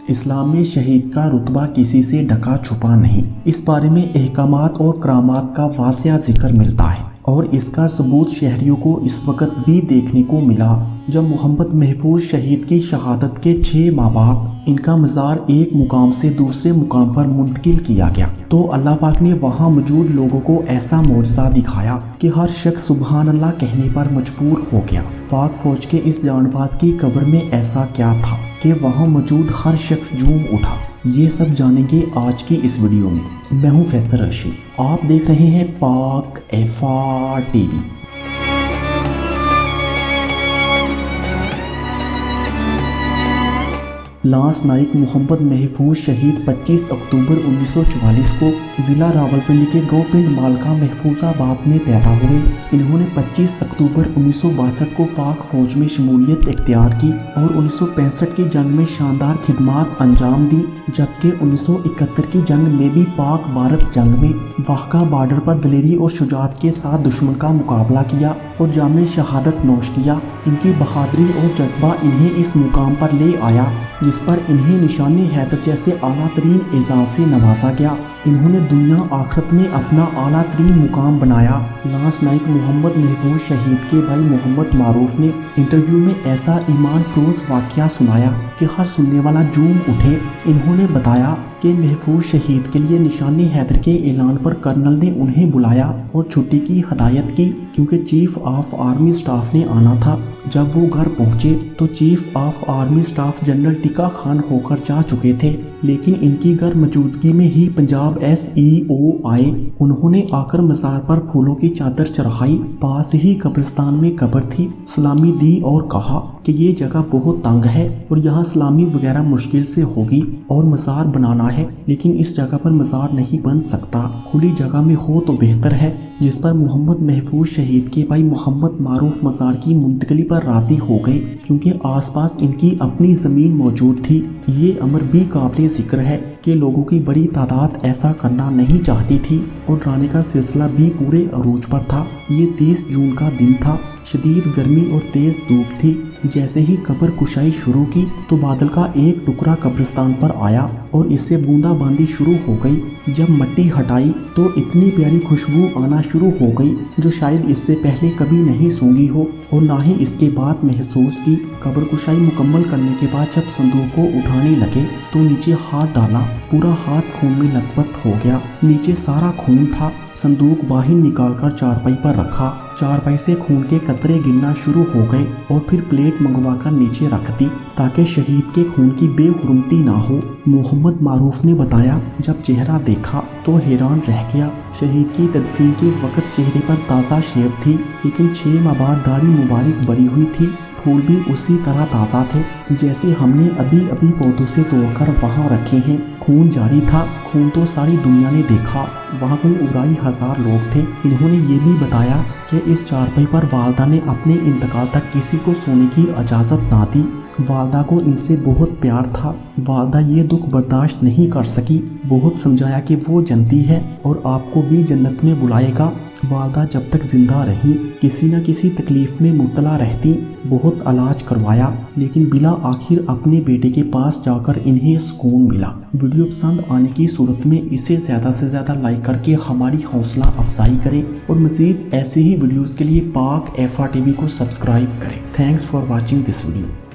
اسلام میں شہید کا رتبہ کسی سے ڈھکا چھپا نہیں۔ اس بارے میں احکامات اور کرامات کا واسع ذکر ملتا ہے، اور اس کا ثبوت شہریوں کو اس وقت بھی دیکھنے کو ملا جب محمد محفوظ شہید کی شہادت کے 6 ماہ بعد ان کا مزار ایک مقام سے دوسرے مقام پر منتقل کیا گیا تو اللہ پاک نے وہاں موجود لوگوں کو ایسا معجزہ دکھایا کہ ہر شخص سبحان اللہ کہنے پر مجبور ہو گیا۔ پاک فوج کے اس جان باز کی قبر میں ایسا کیا تھا کہ وہاں موجود ہر شخص جھوم اٹھا؟ یہ سب جانیں گے آج کی اس ویڈیو میں۔ میں ہوں فیصل رشید، آپ دیکھ رہے ہیں پاک ایفا ٹی وی۔ لانس نائک محمد محفوظ شہید 25 اکتوبر 1944 کو ضلع راولپنڈی کے گو پنڈ مالکا محفوظ آباد میں پیدا ہوئے۔ انہوں نے 25 اکتوبر 1962 کو پاک فوج میں شمولیت اختیار کی اور 1965 کی جنگ میں شاندار خدمات انجام دی، جبکہ 1971 کی جنگ میں بھی پاک بھارت جنگ میں واقعہ بارڈر پر دلیری اور شجاعت کے ساتھ دشمن کا مقابلہ کیا اور جام شہادت نوش کیا۔ ان کی بہادری اور جذبہ انہیں اس مقام پر لے آیا جس پر انہیں نشان حیدر جیسے اعلیٰ ترین اعزاز سے نوازا گیا۔ انہوں نے دنیا آخرت میں اپنا اعلیٰ ترین مقام بنایا۔ لانس نائک محمد محفوظ شہید کے بھائی محمد معروف نے انٹرویو میں ایسا ایمان فروز واقعہ سنایا کہ ہر سننے والا جھوم اٹھے۔ انہوں نے بتایا کہ محفوظ شہید کے لیے نشان حیدر کے اعلان پر کرنل نے انہیں بلایا اور چھٹی کی ہدایت کی کیونکہ چیف آف آرمی سٹاف نے آنا تھا۔ جب وہ گھر پہنچے تو chief of army staff general Tikka Khan ہو کر جا چکے تھے، لیکن ان کی غیر موجودگی میں ہی پنجاب SEO آئے۔ انہوں نے آ کر مزار پر پھولوں کی چادر چڑھائی، پاس ہی قبرستان میں قبر تھی، سلامی دی اور کہا کہ یہ جگہ بہت تنگ ہے اور یہاں سلامی وغیرہ مشکل سے ہوگی اور مزار بنانا ہے، لیکن اس جگہ پر مزار نہیں بن سکتا، کھلی جگہ میں ہو تو بہتر ہے۔ جس پر محمد محفوظ شہید کے بھائی محمد معروف مزار کی منتقلی پر راضی ہو گئے کیونکہ آس پاس ان کی اپنی زمین موجود تھی۔ یہ امر بھی قابل ذکر ہے کہ لوگوں کی بڑی تعداد ایسا کرنا نہیں چاہتی تھی اور ڈرانے کا سلسلہ بھی پورے عروج پر تھا۔ یہ 30 جون کا دن تھا، شدید گرمی اور تیز دھوپ تھی۔ جیسے ہی قبر کشائی شروع کی تو بادل کا ایک ٹکڑا قبرستان پر آیا اور اس سے بوندا باندی شروع ہو گئی۔ جب مٹی ہٹائی تو اتنی پیاری خوشبو آنا شروع ہو گئی جو شاید اس سے پہلے کبھی نہیں سونگھی ہو اور نہ ہی اس کے بعد محسوس کی۔ قبر کشائی مکمل کرنے کے بعد جب صندوق کو اٹھانے لگے تو نیچے ہاتھ ڈالا، پورا ہاتھ خون میں لت پت ہو گیا، نیچے سارا خون تھا۔ صندوق باہر نکال کر چارپائی پر رکھا، چارپائی سے خون کے قطرے گرنا شروع ہو گئے اور پھر پلیٹ منگوا کر نیچے رکھ دی تاکہ شہید کے خون کی بے حرمتی نہ ہو۔ محمد معروف نے بتایا جب چہرہ دیکھا تو حیران رہ گیا۔ شہید کی تدفین کے وقت چہرے پر تازہ شیو تھی، لیکن 6 ماہ بعد داڑھی مبارک بری ہوئی تھی، پھول بھی اسی طرح تازہ تھے جیسے ہم نے ابھی پودوں سے توڑ کر وہاں رکھے ہیں۔ خون جاری تھا، خون تو ساری دنیا نے دیکھا، وہاں کوئی 2,500 لوگ تھے۔ انہوں نے یہ بھی بتایا کہ اس چارپائی پر والدہ نے اپنے انتقال تک کسی کو سونے کی اجازت نہ دی۔ والدہ کو ان سے بہت پیار تھا، والدہ یہ دکھ برداشت نہیں کر سکی، بہت سمجھایا کہ وہ جنتی ہے اور آپ کو بھی جنت میں بلائے گا۔ والدہ جب تک زندہ رہی کسی نہ کسی تکلیف میں مبتلا رہتی، بہت علاج کروایا، لیکن بلا آخر اپنے بیٹے کے پاس جا کر انہیں سکون ملا۔ ویڈیو پسند آنے کی صورت میں اسے زیادہ سے زیادہ لائک کر کے ہماری حوصلہ افزائی کریں اور مزید ایسے ہی ویڈیوز کے لیے پاک ایفا ٹی وی کو سبسکرائب کریں۔ Thanks for watching this video.